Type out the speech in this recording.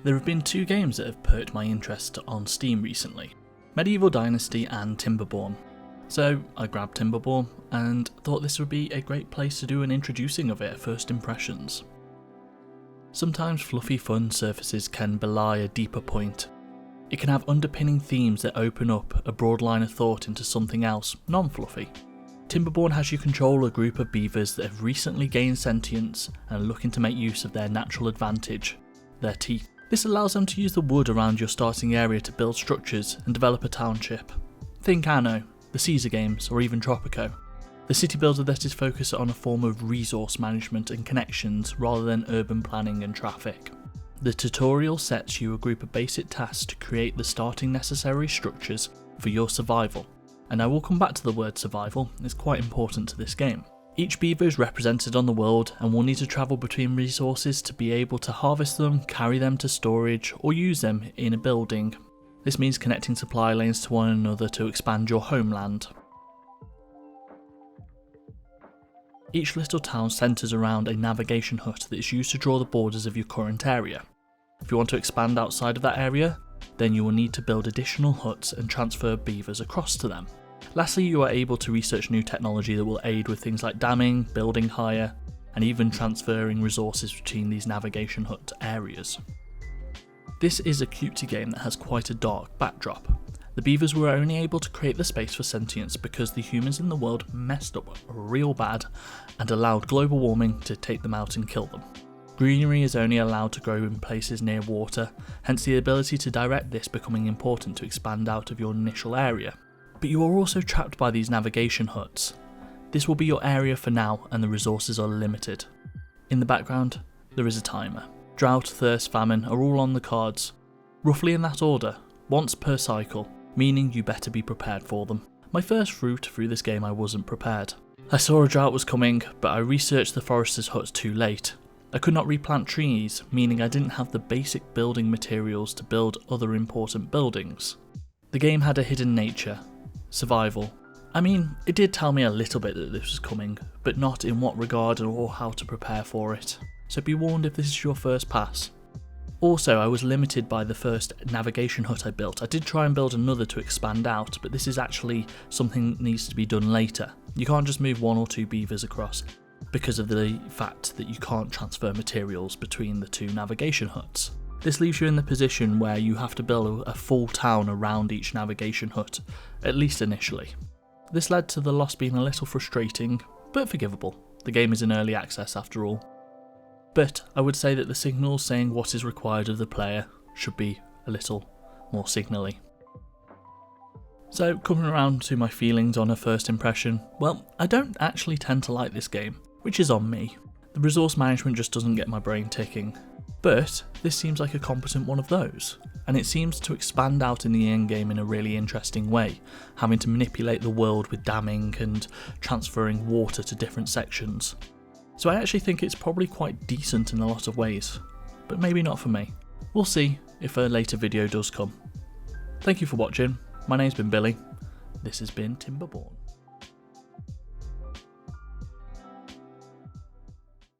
There have been two games that have perked my interest on Steam recently, Medieval Dynasty and Timberborn. So I grabbed Timberborn and thought this would be a great place to do an introducing of it at first impressions. Sometimes fluffy fun surfaces can belie a deeper point. It can have underpinning themes that open up a broad line of thought into something else, non-fluffy. Timberborn has you control a group of beavers that have recently gained sentience and are looking to make use of their natural advantage, their teeth. This allows them to use the wood around your starting area to build structures and develop a township. Think Anno, the Caesar games, or even Tropico. The city builder that is focused on a form of resource management and connections rather than urban planning and traffic. The tutorial sets you a group of basic tasks to create the starting necessary structures for your survival, and I will come back to the word survival, it's quite important to this game. Each beaver is represented on the world and will need to travel between resources to be able to harvest them, carry them to storage, or use them in a building. This means connecting supply lanes to one another to expand your homeland. Each little town centres around a navigation hut that is used to draw the borders of your current area. If you want to expand outside of that area, then you will need to build additional huts and transfer beavers across to them. Lastly, you are able to research new technology that will aid with things like damming, building higher, and even transferring resources between these navigation hut areas. This is a cutesy game that has quite a dark backdrop. The beavers were only able to create the space for sentience because the humans in the world messed up real bad and allowed global warming to take them out and kill them. Greenery is only allowed to grow in places near water, hence the ability to direct this becoming important to expand out of your initial area. But you are also trapped by these navigation huts. This will be your area for now and the resources are limited. In the background, there is a timer. Drought, thirst, famine are all on the cards, roughly in that order, once per cycle, meaning you better be prepared for them. My first route through this game I wasn't prepared. I saw a drought was coming, but I researched the forester's huts too late. I could not replant trees, meaning I didn't have the basic building materials to build other important buildings. The game had a hidden nature. Survival. I mean, it did tell me a little bit that this was coming, but not in what regard or how to prepare for it, so be warned if this is your first pass. Also, I was limited by the first navigation hut I built. I did try and build another to expand out, but this is actually something that needs to be done later. You can't just move one or two beavers across, because of the fact that you can't transfer materials between the two navigation huts. This leaves you in the position where you have to build a full town around each navigation hut, at least initially. This led to the loss being a little frustrating, but forgivable. The game is in early access after all. But I would say that the signals saying what is required of the player should be a little more signally. So coming around to my feelings on a first impression, well, I don't actually tend to like this game, which is on me. The resource management just doesn't get my brain ticking. But this seems like a competent one of those, and it seems to expand out in the endgame in a really interesting way, having to manipulate the world with damming and transferring water to different sections. So I actually think it's probably quite decent in a lot of ways, but maybe not for me. We'll see if a later video does come. Thank you for watching, my name's been Billy, this has been Timberborn.